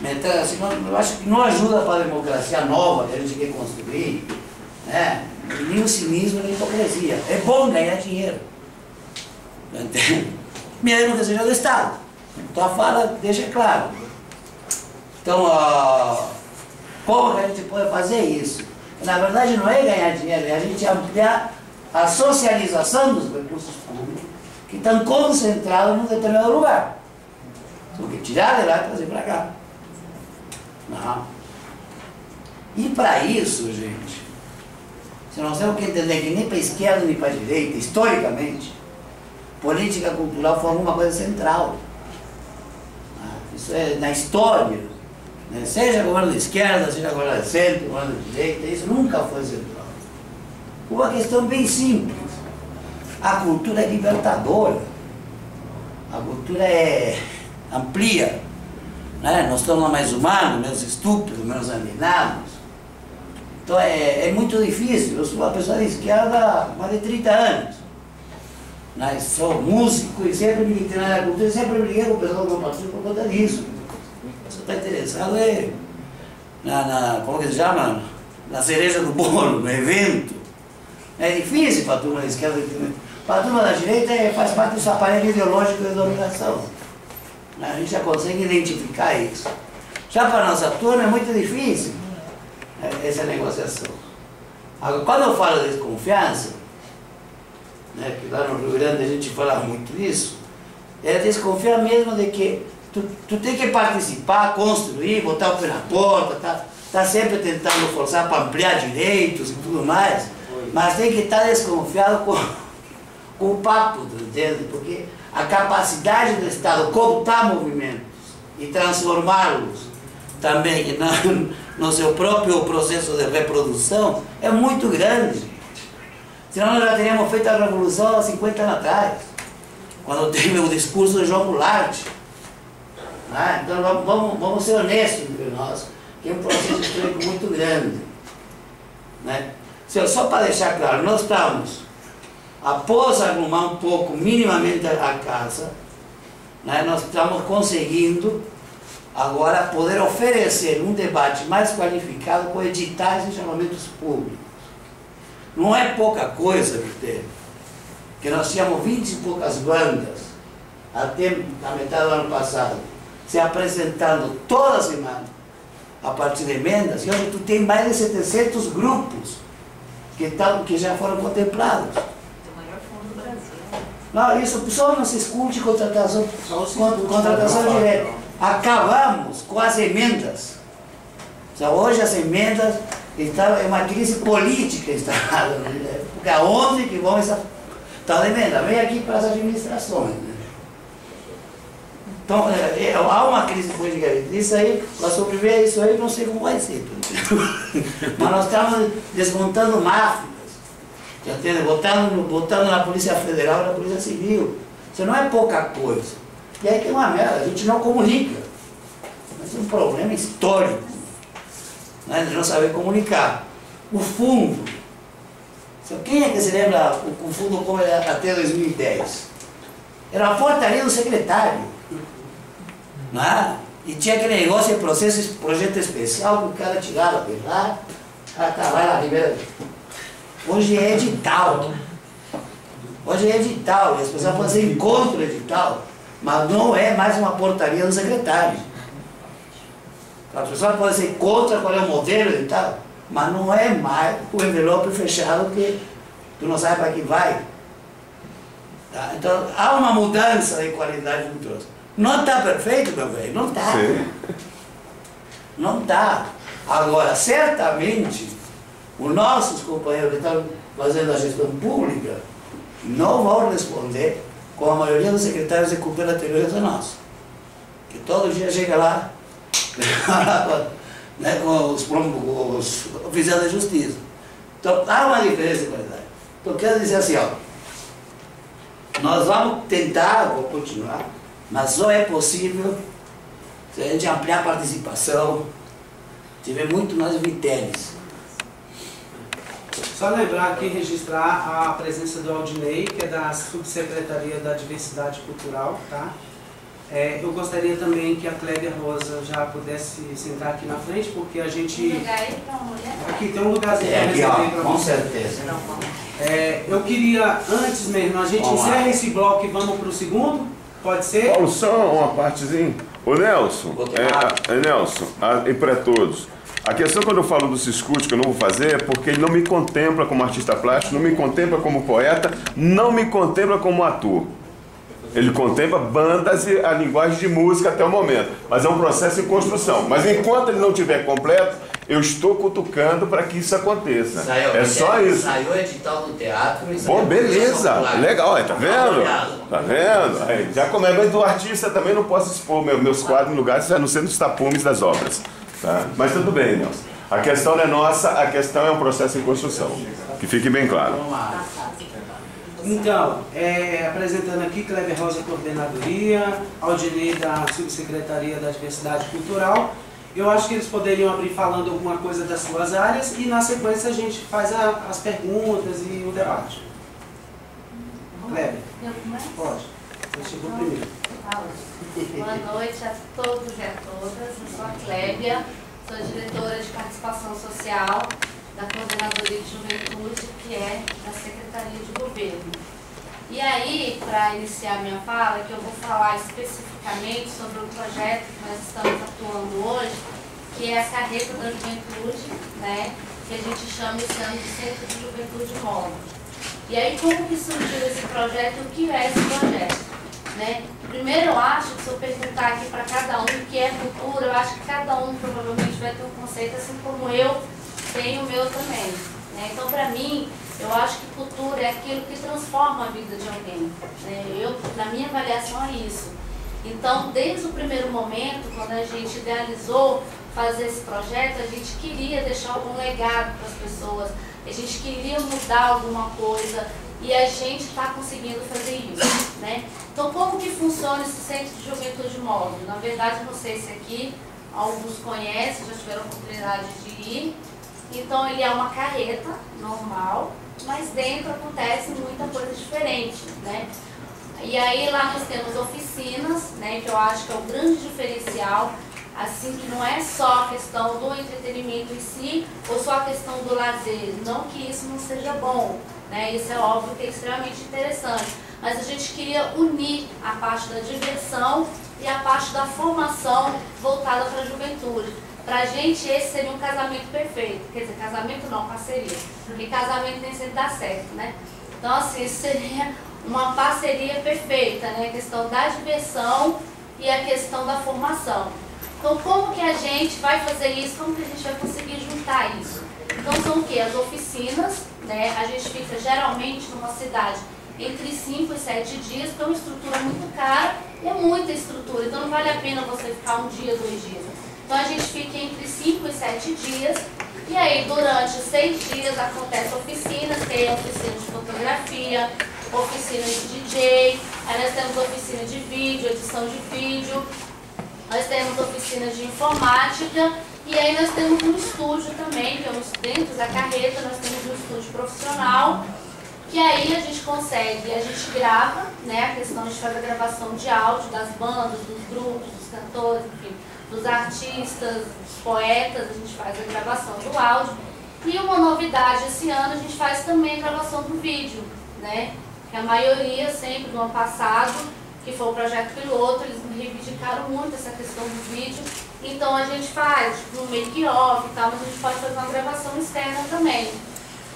então, assim, eu acho que não ajuda para a democracia nova que a gente quer construir, né? Nem o cinismo nem a hipocrisia. É bom ganhar dinheiro. Entende? Mesmo que seja do Estado. Tua fala deixa claro. Então, como que a gente pode fazer isso? Na verdade não é ganhar dinheiro, é a gente ampliar a socialização dos recursos públicos que estão concentrados num determinado lugar. Porque tirar de lá e trazer para cá. Não. E para isso, gente, nós temos que entender que nem para a esquerda nem para a direita, historicamente, política cultural foi uma coisa central. Isso é na história, né? Seja governo de esquerda, seja governo de centro, governo de direita, isso nunca foi central. Uma questão bem simples. A cultura é libertadora. A cultura amplia. Né? Nós estamos mais humanos, menos estúpidos, menos alienados. Então é muito difícil. Eu sou uma pessoa de esquerda há mais de 30 anos. Né? Sou músico e sempre militei na cultura e sempre briguei com o pessoal do meu partido por conta disso. Você está interessado como que se chama? Na cereja do bolo, no evento. É difícil para a turma da esquerda entender. Para a turma da direita faz parte desse aparelho ideológico de dominação. A gente já consegue identificar isso. Já para a nossa turma é muito difícil essa negociação. Agora, quando eu falo de desconfiança, né, que lá no Rio Grande a gente fala muito disso, é desconfiar mesmo de que tu tem que participar, construir, botar o pé na porta, tá sempre tentando forçar para ampliar direitos e tudo mais, mas tem que estar desconfiado com o papo, entende? Porque a capacidade do Estado cooptar movimentos e transformá-los também no seu próprio processo de reprodução é muito grande. Senão nós já teríamos feito a revolução há 50 anos atrás, quando teve o discurso de João Goulart. Então vamos ser honestos entre nós, que é um processo histórico muito grande. Né? Só para deixar claro, nós estamos, após arrumar um pouco, minimamente a casa, né, nós estamos conseguindo agora poder oferecer um debate mais qualificado com editais e chamamentos públicos. Não é pouca coisa que nós tínhamos 20 e poucas bandas até a metade do ano passado, se apresentando toda semana a partir de emendas, e hoje tu tem mais de 700 grupos que já foram contemplados. Não, isso só não se escute contratação direta. Acabamos com as emendas. Hoje as emendas é uma crise política instalada, né? Porque aonde que vão essa tal emenda? Vem aqui para as administrações. Né? Então, há uma crise política. Isso aí, para sobreviver isso aí, não sei como vai ser. Mas nós estamos desmontando máfias, botando na Polícia Federal e na Polícia Civil. Isso não é pouca coisa. E aí tem uma merda, a gente não comunica. Mas é um problema histórico, né, de não saber comunicar. O fundo, quem é que se lembra o fundo como era até 2010? Era uma portaria do secretário. Né? E tinha aquele negócio de projeto especial que o cara tirava de lá, vai na primeira. Hoje é edital. Hoje é edital, e as pessoas podem ser contra o edital, mas não é mais uma portaria do secretário. As pessoas podem ser contra qual é o modelo e tal, mas não é mais o envelope fechado que tu não sabe para que vai. Tá? Então, há uma mudança de qualidade do troço. Não está perfeito, meu velho? Não está. Não está. Agora, certamente, os nossos companheiros que estão fazendo a gestão pública não vão responder com a maioria dos secretários de cultura anteriores a nós. Que todo dia chega lá, né, com os oficiais de justiça. Então, há uma diferença de qualidade. Então, quero dizer assim, ó, Nós vamos tentar, vou continuar, mas só é possível se a gente ampliar a participação, tiver muito mais vitérios. Só lembrar aqui, registrar a presença do Aldinei, que é da Subsecretaria da Diversidade Cultural, tá? Eu gostaria também que a Clélia Rosa já pudesse sentar aqui na frente, porque a gente... Tem lugar aí pra uma mulher? Aqui tem um lugarzinho para Aqui, receber para ó, com você. certeza. Eu queria, antes mesmo, a gente Vamos lá. encerra esse bloco e vamos para o segundo? Pode ser? Paulo, só uma partezinha. Ô Nelson, Nelson, e para todos. A questão quando eu falo do Ciscute, que eu não vou fazer, é porque ele não me contempla como artista plástico, não me contempla como poeta, não me contempla como ator. Ele contempla bandas e a linguagem de música até o momento, mas é um processo em construção. Mas enquanto ele não estiver completo, eu estou cutucando para que isso aconteça. É só isso. Saiu o edital do teatro. Bom, beleza, legal, tá vendo? Tá vendo? Aí, já começa, mas do artista também não posso expor meus quadros em lugares a não ser nos tapumes das obras. Tá? Mas tudo bem, Nelson. A questão não é nossa, a questão é um processo em construção. Que fique bem claro. Então, apresentando aqui Clélia Rosa, Coordenadoria, Aldinei da Subsecretaria da Diversidade Cultural. Eu acho que eles poderiam abrir falando alguma coisa das suas áreas e na sequência a gente faz as perguntas e o debate. Clélia, pode. Você chegou primeiro. Boa noite a todos e a todas. Eu sou a Clébia, sou diretora de participação social da Coordenadoria de Juventude, que é da Secretaria de Governo. E aí, para iniciar minha fala, que eu vou falar especificamente sobre o projeto que nós estamos atuando hoje, que é a Carreta da Juventude, né, que a gente chama esse ano de Centro de Juventude Móvel. E aí, como que surgiu esse projeto e o que é esse projeto? Né? Primeiro, eu acho que se eu perguntar aqui para cada um o que é cultura, eu acho que cada um provavelmente vai ter um conceito, assim como eu tenho o meu também. Né? Então, para mim, eu acho que cultura é aquilo que transforma a vida de alguém. Né? Na minha avaliação, é isso. Então, desde o primeiro momento, quando a gente idealizou fazer esse projeto, a gente queria deixar algum legado para as pessoas, a gente queria mudar alguma coisa e a gente está conseguindo fazer isso. Né? Então, como que funciona esse Centro de Juventude Móvel? Na verdade, eu não sei se aqui alguns conhecem, já tiveram a oportunidade de ir. Então, ele é uma carreta normal, mas dentro acontece muita coisa diferente, né? E aí lá nós temos oficinas, né, que eu acho que é o grande diferencial, assim, que não é só a questão do entretenimento em si, ou só a questão do lazer, não que isso não seja bom, né? Isso é óbvio que é extremamente interessante, mas a gente queria unir a parte da diversão e a parte da formação voltada para a juventude. Pra gente, esse seria um casamento perfeito. Quer dizer, casamento não, parceria. Porque casamento nem sempre dá certo, né? Então, assim, isso seria uma parceria perfeita, né? A questão da diversão e a questão da formação. Então, como que a gente vai fazer isso? Como que a gente vai conseguir juntar isso? Então, são o quê? As oficinas, né? A gente fica, geralmente, numa cidade entre 5 e 7 dias, porque é uma estrutura muito cara e é muita estrutura. Então, não vale a pena você ficar um dia, 2 dias. Então, a gente fica entre 5 e 7 dias, e aí durante 6 dias acontecem oficinas, tem oficina de fotografia, oficina de DJ, aí nós temos oficina de vídeo, edição de vídeo, nós temos oficina de informática, e aí nós temos um estúdio também, que é dentro da carreta, nós temos um estúdio profissional, que aí a gente consegue, a gente grava, né, a questão de fazer a gravação de áudio das bandas, dos grupos, dos cantores, enfim, dos artistas, dos poetas, a gente faz a gravação do áudio. E uma novidade esse ano, a gente faz também a gravação do vídeo, né? Que a maioria, sempre no ano passado, que foi o projeto piloto, eles me reivindicaram muito essa questão do vídeo. Então a gente faz tipo, no make-off e tal, mas a gente pode fazer uma gravação externa também.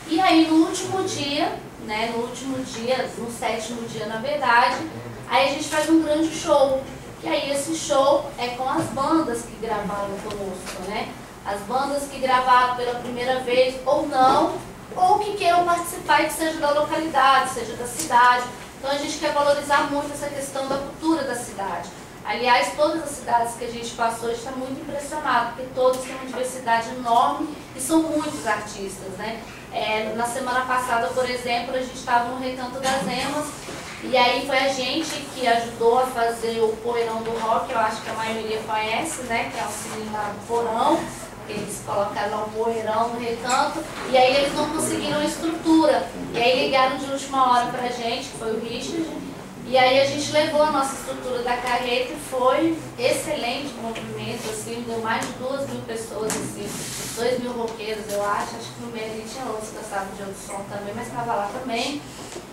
E aí no último dia, né? No 7º dia na verdade, aí a gente faz um grande show. E aí esse show é com as bandas que gravaram conosco, né? As bandas que gravaram pela primeira vez ou não, ou que queiram participar e que seja da localidade, seja da cidade. Então a gente quer valorizar muito essa questão da cultura da cidade. Aliás, todas as cidades que a gente passou, a gente está muito impressionado, porque todas têm uma diversidade enorme e são muitos artistas, né? Na semana passada, por exemplo, a gente estava no Recanto das Emas, E aí foi a gente que ajudou a fazer o Poeirão do Rock, eu acho que a maioria conhece, né? Que é o cilindro lá do porão. Eles colocaram lá o poeirão no recanto, e aí eles não conseguiram estrutura. E aí ligaram de última hora pra gente, que foi o Richard, e aí a gente levou a nossa estrutura da carreta e foi excelente o movimento, assim, deu mais de 2.000 pessoas, assim, 2.000 roqueiros, eu acho que no meio ali tinha outros que gostavam de outro som também, mas estava lá também.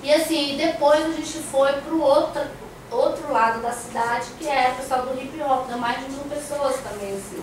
E assim, depois a gente foi pro outro lado da cidade, que é o pessoal do hip hop, deu mais de 1.000 pessoas também, assim.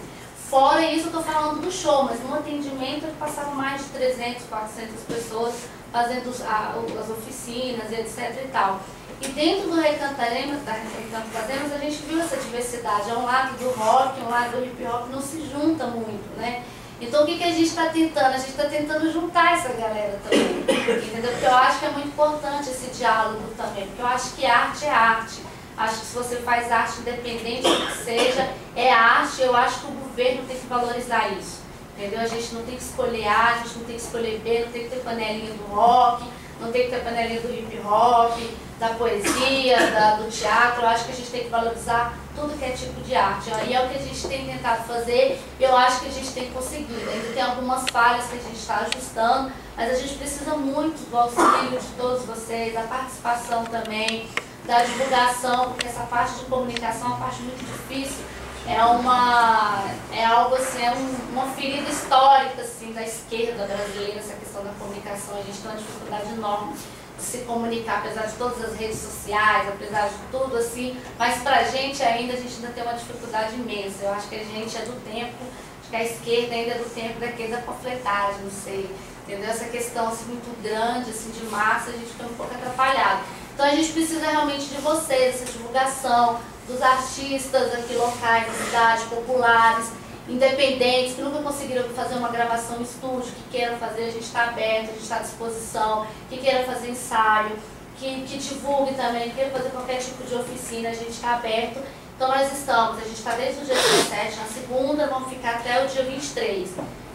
Fora isso, eu estou falando do show, mas no atendimento passavam mais de 300, 400 pessoas fazendo as oficinas, etc e tal. E dentro do Recanto das Emas, a gente viu essa diversidade. É um lado do rock, um lado do hip hop, não se junta muito, né? Então o que a gente está tentando? A gente está tentando juntar essa galera também, entendeu? Porque eu acho que é muito importante esse diálogo também, porque eu acho que arte é arte. Acho que se você faz arte independente do que seja, é arte. Eu acho que o governo tem que valorizar isso, entendeu? A gente não tem que escolher A, a gente não tem que escolher B, não tem que ter panelinha do rock, não tem que ter panelinha do hip hop, da poesia, do teatro. Eu acho que a gente tem que valorizar tudo que é tipo de arte. E é o que a gente tem tentado fazer, e eu acho que a gente tem conseguido. Ainda tem algumas falhas que a gente está ajustando, mas a gente precisa muito do auxílio de todos vocês, da participação também, da divulgação, porque essa parte de comunicação é uma parte muito difícil. É algo assim, uma ferida histórica assim, da esquerda brasileira, essa questão da comunicação. A gente tem uma dificuldade enorme de se comunicar, apesar de todas as redes sociais, apesar de tudo assim, mas pra gente ainda, a gente ainda tem uma dificuldade imensa. Eu acho que a gente é do tempo, acho que a esquerda ainda é do tempo da panfletagem, não sei, entendeu? Essa questão assim, muito grande, assim, de massa, a gente fica um pouco atrapalhado. Então a gente precisa realmente de vocês, essa divulgação, dos artistas aqui locais da cidade, populares, independentes, que nunca conseguiram fazer uma gravação em estúdio, que queiram fazer, a gente está aberto, a gente está à disposição, que queiram fazer ensaio, que divulgue também, que queiram fazer qualquer tipo de oficina, a gente está aberto. Então nós estamos, a gente está desde o dia 17, na segunda, vamos ficar até o dia 23.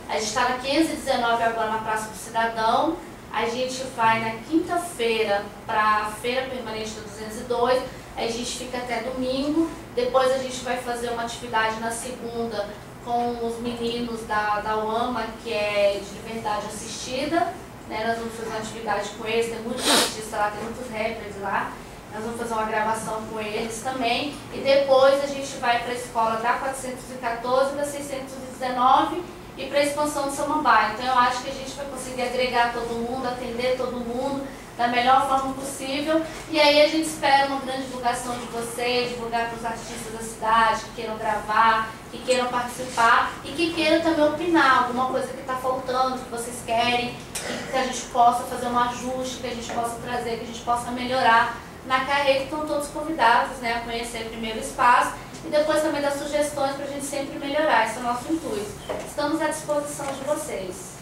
A gente está na 519 agora na Praça do Cidadão. A gente vai na quinta-feira para a Feira Permanente do 202, a gente fica até domingo. Depois a gente vai fazer uma atividade na segunda com os meninos da UAMA, que é de liberdade assistida, né? Nós vamos fazer uma atividade com eles, tem muitos artistas lá, tem muitos rappers lá. Nós vamos fazer uma gravação com eles também. E depois a gente vai para a escola da 414 e da 619, e para a expansão do Samambaia. Então eu acho que a gente vai conseguir agregar todo mundo, atender todo mundo da melhor forma possível. E aí a gente espera uma grande divulgação de vocês, divulgar para os artistas da cidade que queiram gravar, que queiram participar e que queiram também opinar, alguma coisa que está faltando, que vocês querem, que a gente possa fazer um ajuste, que a gente possa trazer, que a gente possa melhorar na carreira. Estão todos convidados, né, a conhecer primeiro o espaço e depois também dar sugestões para a gente sempre melhorar. Esse é o nosso intuito. Estamos à disposição de vocês.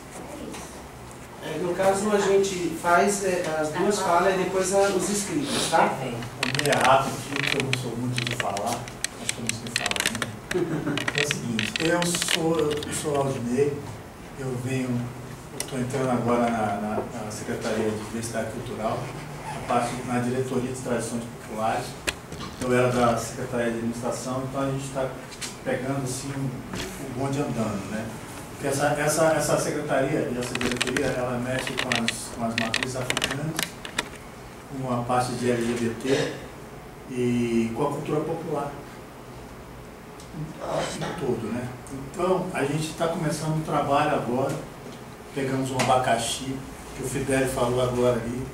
É isso. No caso, a gente faz as duas falas e depois os inscritos, tá? É rápido, porque eu não sou muito de falar, acho que eu não sei falar ainda. É o seguinte, eu sou Aldinei, eu estou entrando agora na Secretaria de Diversidade Cultural, na diretoria de tradições populares. Eu era da Secretaria de Administração, então a gente está pegando assim o bonde andando, né? Porque essa secretaria e essa diretoria, ela mexe com as matrizes africanas, com a parte de LGBT e com a cultura popular, no todo, né? Então a gente está começando um trabalho agora, pegamos um abacaxi, que o Fidel falou agora ali,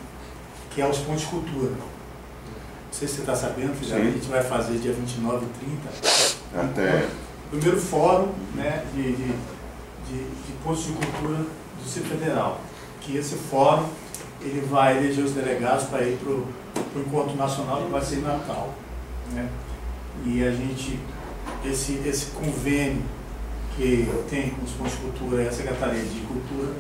que é os pontos de cultura. Não sei se você está sabendo, Fidel, a gente vai fazer dia 29 e 30. Até. O primeiro fórum, né, de pontos de cultura do Distrito Federal. Que esse fórum ele vai eleger os delegados para ir para o encontro nacional que vai ser em Natal. Né? E a gente, esse convênio que tem os pontos de cultura e a Secretaria de Cultura,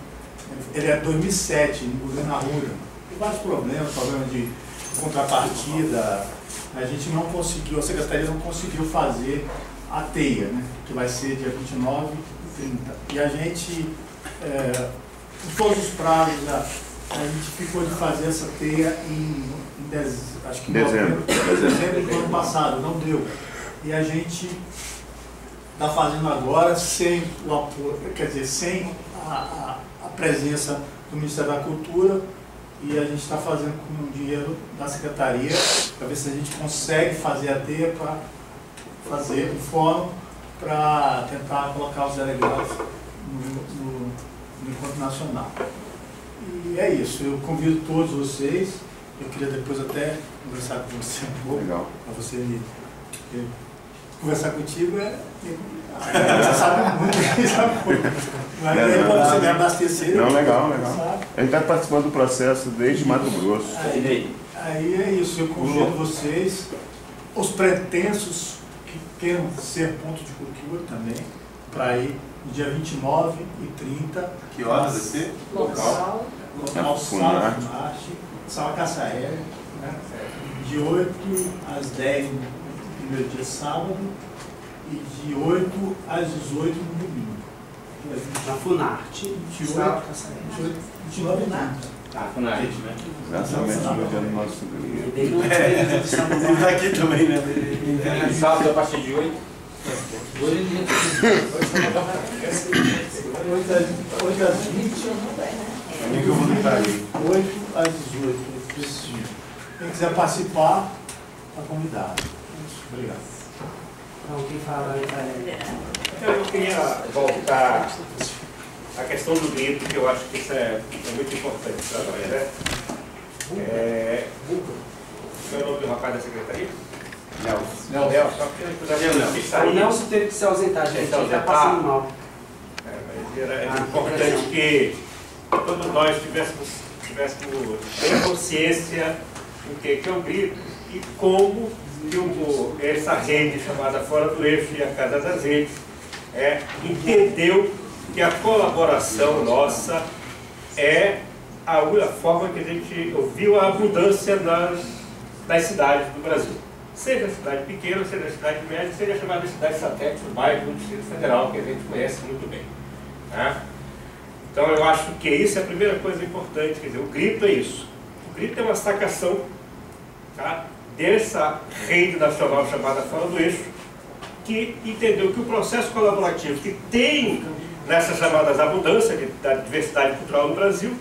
ele é de 2007, no governo Arruda. Tem vários problemas de contrapartida, a gente não conseguiu, a Secretaria não conseguiu fazer a teia, né, que vai ser dia 29 e 30. E a gente, todos os prazos a gente ficou de fazer essa teia acho que Dezembro. dezembro do ano passado, não deu. E a gente está fazendo agora sem o apoio, quer dizer, sem a presença do Ministério da Cultura, e a gente está fazendo com o dinheiro da Secretaria para ver se a gente consegue fazer a teia para fazer o fórum para tentar colocar os delegados no encontro nacional. E é isso, eu convido todos vocês, eu queria depois até conversar com você um pouco, para você porque conversar contigo é complicado. Você sabe muito, mas é para você me abastecer. Não, legal. A gente está participando do processo desde Mato Grosso. Aí é isso, eu convido vocês, os pretensos que queiram ser ponto de cultura também, para ir no dia 29 e 30. Que horas vai ser? Local Sala Funarte, Sala Caça Aérea, né? De 8 às 10 no primeiro dia sábado e de 8 às 18 no domingo. Na Funarte, 29 e 30. Ah, Funarte, né? Exatamente no dia do nosso grito. Ele está aqui também, né? Sábado a partir de 8. 8 às 20. Amigo, eu vou tentar aí. 8 às 18. Quem quiser participar, está convidado. Obrigado. Então, quem fala aí, Eu queria voltar à questão do grito, que eu acho que isso é muito importante para nós, né? Qual é o nome do rapaz da secretaria? Nelson. Só que o Nelson teve que se ausentar, gente. Ele está passando mal. Mas era importante que todos nós tivéssemos consciência do que é o grito e como que essa rede chamada Fora do Eixo e a Casa das Redes entendeu que a colaboração nossa é a forma que a gente ouviu a abundância nas cidades do Brasil. Seja cidade pequena, seja cidade média, seja chamada de cidade satélite, do bairro do Distrito Federal, que a gente conhece muito bem. Tá? Então eu acho que isso é a primeira coisa importante, quer dizer, o grito é isso. O grito é uma sacação, tá, dessa rede nacional chamada Fora do Eixo, que entendeu que o processo colaborativo que tem nessas chamadas abundâncias da diversidade cultural no Brasil,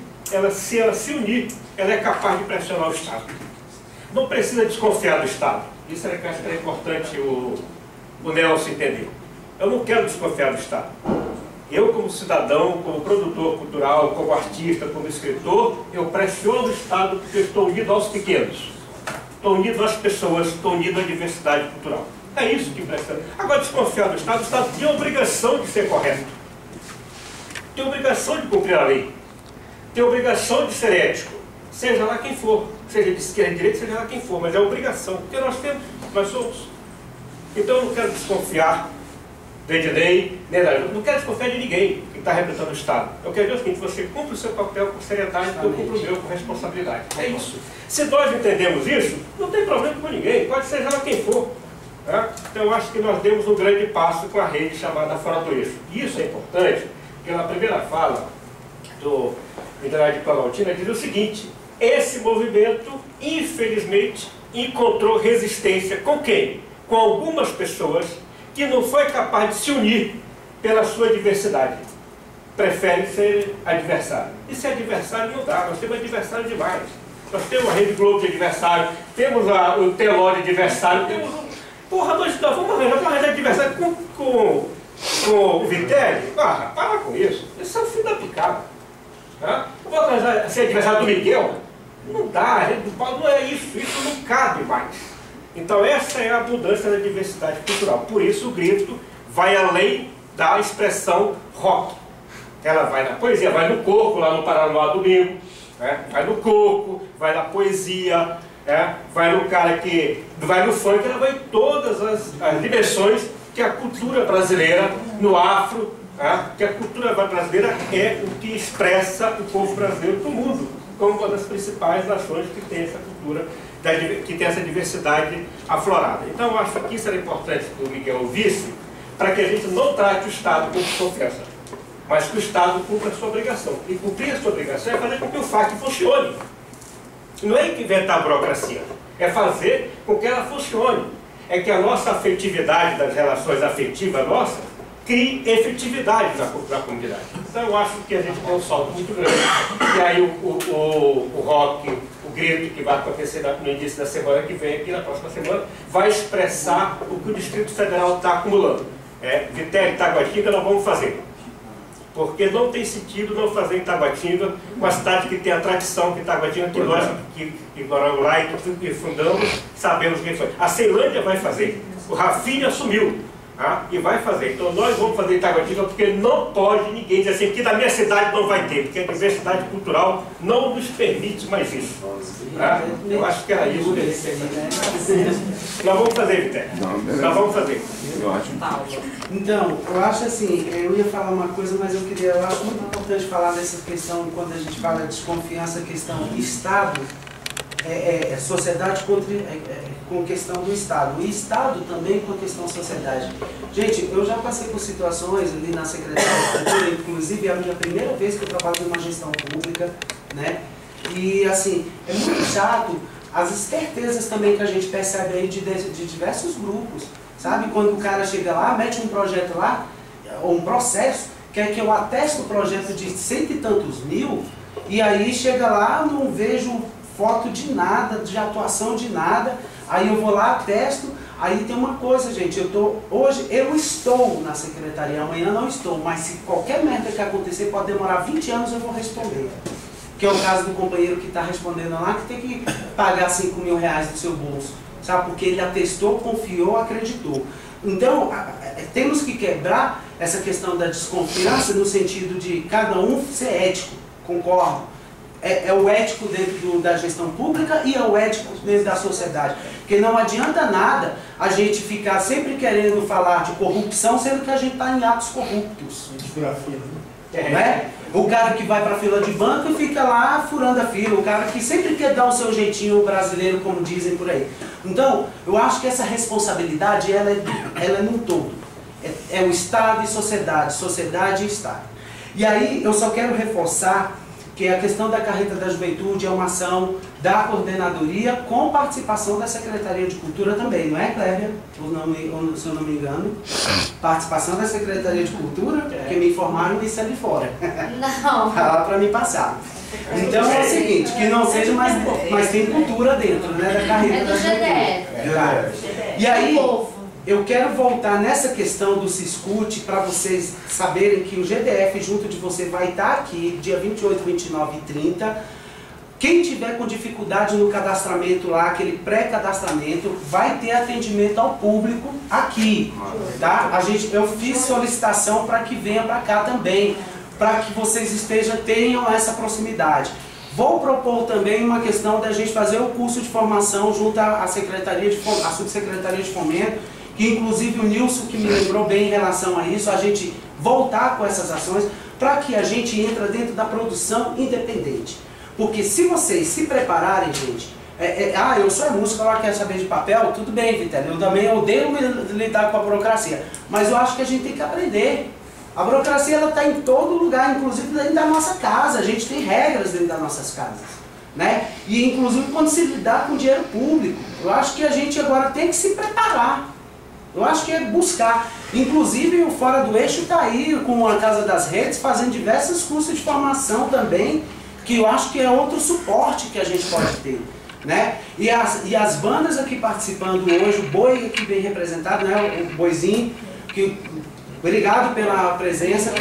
se ela se unir, ela é capaz de pressionar o Estado. Não precisa desconfiar do Estado. Isso é que eu acho que é importante o Nelson entender. Eu não quero desconfiar do Estado. Eu, como cidadão, como produtor cultural, como artista, como escritor, eu pressiono o Estado porque eu estou unido aos pequenos. Estou unido às pessoas, estou unido à diversidade cultural. É isso que pressiona. Agora, desconfiar do Estado, o Estado tem a obrigação de ser correto. Tem a obrigação de cumprir a lei. Tem a obrigação de ser ético. Seja lá quem for. Seja de esquerda, de direita, seja lá quem for. Mas é obrigação. Porque nós somos. Então eu não quero desconfiar do Ednei, não quero desconfiar de ninguém que está representando o Estado. Eu quero dizer o seguinte, você cumpre o seu papel com seriedade, eu cumpro o meu com responsabilidade. É isso. Se nós entendemos isso, não tem problema com ninguém, pode ser lá quem for. Tá? Então eu acho que nós demos um grande passo com a rede chamada Fora do Eixo. E isso é importante, porque na primeira fala do Minerário de Planaltina diz o seguinte: esse movimento, infelizmente, encontrou resistência com quem? Com algumas pessoas que não foi capaz de se unir pela sua diversidade. Prefere ser adversário. E ser adversário não dá, nós temos adversário demais. Nós temos a Rede Globo de adversário, temos o Teló de adversário, temos porra, nós vamos arranjar adversário com o Vitelli? Ah, para com isso. Isso é o fim da picada. Vou arranjar ser adversário do Miguel? Não dá, a Rede do Paulo não é isso não cabe mais. Então essa é a abundância da diversidade cultural. Por isso o grito vai além da expressão rock. Ela vai na poesia, vai no corpo, lá no Paranoá domingo, né? Vai no corpo, vai na poesia, vai no cara que vai no funk, ela vai em todas as dimensões que a cultura brasileira, no afro, que a cultura brasileira é o que expressa o povo brasileiro para o mundo, como uma das principais nações que tem essa cultura, que tem essa diversidade aflorada. Então eu acho que isso era importante que o Miguel ouvisse, para que a gente não trate o Estado com desconfiança, mas que o Estado cumpra a sua obrigação. E cumprir a sua obrigação é fazer com que o faz que funcione. Não é inventar a burocracia, é fazer com que ela funcione. É que a nossa afetividade das relações afetivas nossas crie efetividade na comunidade. Então eu acho que a gente tem um salto muito grande. E aí o rock, o grito que vai acontecer no início da semana que vem, aqui na próxima semana, vai expressar o que o Distrito Federal está acumulando. Vitéria e Taguatinga nós vamos fazer. Porque não tem sentido não fazer em Taguatinga, uma cidade que tem a tradição de Taguatinga, que nós que moramos lá e que fundamos, sabemos quem foi. A Ceilândia vai fazer, o Rafinha assumiu, e vai fazer. Então nós vamos fazer em Taguatinga, porque não pode ninguém dizer assim, que na minha cidade não vai ter, porque a diversidade cultural não nos permite mais isso. Eu acho que era isso que a gente tem que fazer. Nós vamos fazer, Vitéria. Nós vamos fazer. Então, eu acho assim, eu ia falar uma coisa, mas eu acho muito importante falar dessa questão, quando a gente fala de desconfiança, a questão Estado, sociedade com questão do Estado, e Estado também com a questão sociedade. Gente, eu já passei por situações ali na Secretaria de Cultura, inclusive é a minha primeira vez que eu trabalho numa gestão pública, né? E assim, é muito chato as espertezas também que a gente percebe aí de diversos grupos. Sabe, quando o cara chega lá, mete um projeto lá, ou um processo, quer que eu ateste o projeto de 100 e tantos mil, e aí chega lá, não vejo foto de nada, de atuação de nada, aí eu vou lá, atesto, aí tem uma coisa, gente, hoje eu estou na secretaria, amanhã não estou, mas se qualquer merda que acontecer, pode demorar 20 anos, eu vou responder. Que é o caso do companheiro que está respondendo lá, que tem que pagar 5 mil reais do seu bolso. Sabe? Porque ele atestou, confiou, acreditou. Então, temos que quebrar essa questão da desconfiança no sentido de cada um ser ético, concordo. É o ético dentro da gestão pública e é o ético dentro da sociedade. Porque não adianta nada a gente ficar sempre querendo falar de corrupção, sendo que a gente está em atos corruptos. Né? O cara que vai para a fila de banco e fica lá furando a fila, o cara que sempre quer dar o seu jeitinho brasileiro, como dizem por aí. Então, eu acho que essa responsabilidade, ela é num todo. É o Estado e sociedade, sociedade e Estado. E aí, eu só quero reforçar que a questão da Carreta da Juventude é uma ação da coordenadoria com participação da Secretaria de Cultura também, não é, Cléber? Se eu não me engano. Participação da Secretaria de Cultura, porque me informaram isso ali fora. Não. Fala para me passar. Então é o seguinte, que não seja mais, mas tem cultura dentro, né, da Carreta da Juventude. E aí, eu quero voltar nessa questão do Ciscute para vocês saberem que o GDF junto de você vai estar aqui dia 28, 29 e 30. Quem tiver com dificuldade no cadastramento lá, aquele pré-cadastramento, vai ter atendimento ao público aqui, tá? Eu fiz solicitação para que venha para cá também, para que vocês tenham essa proximidade. Vou propor também uma questão da gente fazer o curso de formação junto à Subsecretaria de Fomento, que inclusive o Nilson que me lembrou bem em relação a isso, a gente voltar com essas ações, para que a gente entre dentro da produção independente. Porque se vocês se prepararem, gente, eu sou músico, ela quer saber de papel, tudo bem, Vitéria, eu também odeio lidar com a burocracia, mas eu acho que a gente tem que aprender. A burocracia está em todo lugar, inclusive dentro da nossa casa, a gente tem regras dentro das nossas casas, né? E inclusive quando se lidar com dinheiro público, eu acho que a gente agora tem que se preparar. Eu acho que é buscar. Inclusive o Fora do Eixo está aí com a Casa das Redes, fazendo diversos cursos de formação também, que eu acho que é outro suporte que a gente pode ter, né? E as bandas aqui participando hoje, o Boi aqui bem representado, né? O Boizinho, que obrigado pela presença.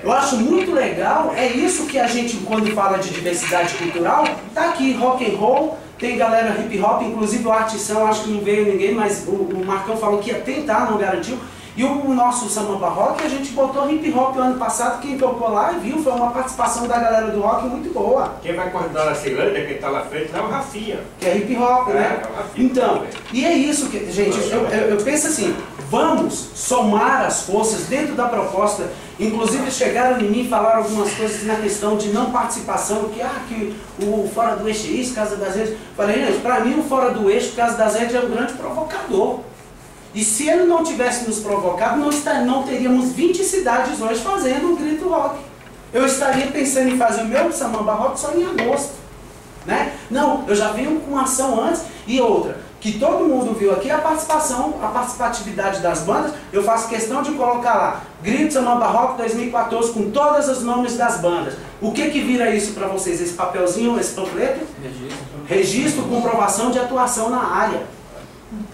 Eu acho muito legal, é isso que a gente, quando fala de diversidade cultural, tá aqui, rock and roll, tem galera hip hop, inclusive o Artição, acho que não veio ninguém, mas o Marcão falou que ia tentar, não garantiu. E o nosso Samampa Rock, a gente botou hip hop o ano passado, quem tocou lá e viu, foi uma participação da galera do rock muito boa. Quem vai coordenar na Ceilândia, quem está lá frente, é o Rafinha. Que é hip hop, né? Então, e é isso que, gente, eu penso assim, vamos somar as forças dentro da proposta. Inclusive chegaram em mim e falaram algumas coisas na questão de não participação, que o Fora do Eixo é isso, Casa das Redes. Falei, gente, para mim o Fora do Eixo, Casa das Redes é um grande provocador. E se ele não tivesse nos provocado, não teríamos 20 cidades hoje fazendo um grito rock. eu estaria pensando em fazer o meu Samba Rock só em agosto. Né? Não, eu já venho com uma ação antes e outra, que todo mundo viu aqui, a participatividade das bandas, eu faço questão de colocar lá, Grito Samba Rock 2014, com todos os nomes das bandas. O que vira isso para vocês? Esse papelzinho, esse panfleto? Registro, comprovação de atuação na área.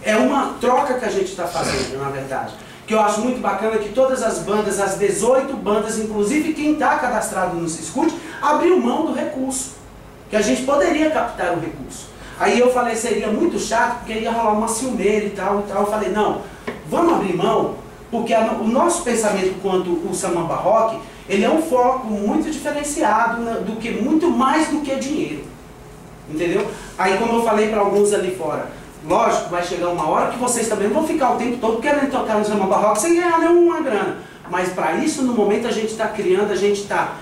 É uma troca que a gente está fazendo, na verdade. Que eu acho muito bacana que todas as bandas, as 18 bandas, inclusive quem está cadastrado no Siscute, abriu mão do recurso. Que a gente poderia captar o recurso. Aí eu falei, seria muito chato, porque ia rolar uma ciumeira e tal, e tal. Eu falei, não, vamos abrir mão, porque o nosso pensamento quanto o Samba Rock, ele é um foco muito diferenciado, muito mais do que dinheiro. Entendeu? Aí como eu falei para alguns ali fora, lógico, vai chegar uma hora que vocês também não vão ficar o tempo todo querendo tocar no Samba Rock sem ganhar nenhuma grana. Mas para isso, no momento, a gente está criando, a gente está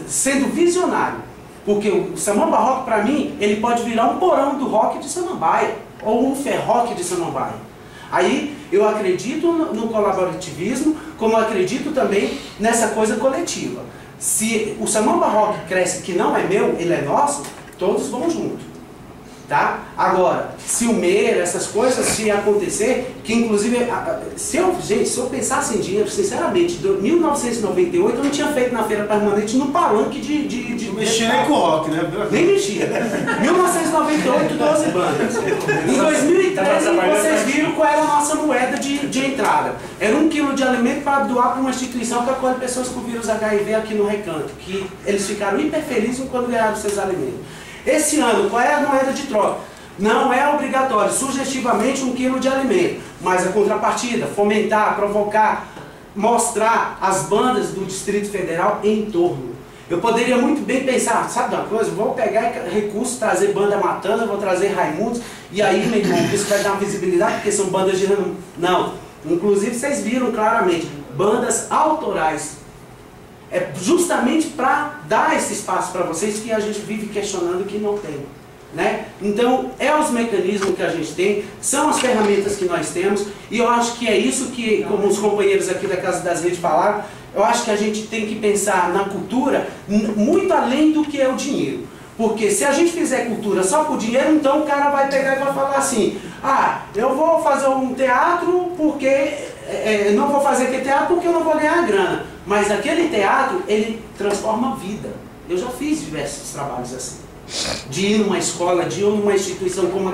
sendo visionário. Porque o Samba Rock, para mim, ele pode virar um porão do rock de Samambaia, ou um ferroque de Samambaia. Aí eu acredito no colaborativismo, como eu acredito também nessa coisa coletiva. Se o Samba Rock cresce, que não é meu, ele é nosso, todos vão junto. Tá? Agora, ciumeira, essas coisas, se acontecer, que inclusive, se eu pensasse em dinheiro, sinceramente, em 1998 eu não tinha feito na feira permanente no palanque de mexia nem com o rock, né? Nem mexia. 1998, 12 bandas. Em 2013, vocês viram qual era a nossa moeda de entrada. Era 1 quilo de alimento para doar para uma instituição que acolhe pessoas com vírus HIV aqui no Recanto, que eles ficaram hiper felizes quando ganharam seus alimentos. Esse ano, qual é a moeda de troca? Não é obrigatório, sugestivamente 1 quilo de alimento, mas a contrapartida, fomentar, provocar, mostrar as bandas do Distrito Federal em torno. Eu poderia muito bem pensar, sabe de uma coisa? Vou pegar recursos, trazer banda Matana, vou trazer Raimundos, e aí, meu irmão, isso vai dar uma visibilidade, porque são bandas de renome. Não, inclusive vocês viram claramente, bandas autorais. É justamente para dar esse espaço para vocês que a gente vive questionando que não tem. Né? Então, é os mecanismos que a gente tem, são as ferramentas que nós temos, e eu acho que é isso que, como os companheiros aqui da Casa das Redes falaram, eu acho que a gente tem que pensar na cultura muito além do que é o dinheiro. Porque se a gente fizer cultura só por dinheiro, então o cara vai pegar e vai falar assim, ah, eu vou fazer um teatro porque... não vou fazer aquele teatro porque eu não vou ganhar grana. Mas aquele teatro, ele transforma a vida. Eu já fiz diversos trabalhos assim. De ir numa escola, de ir numa instituição como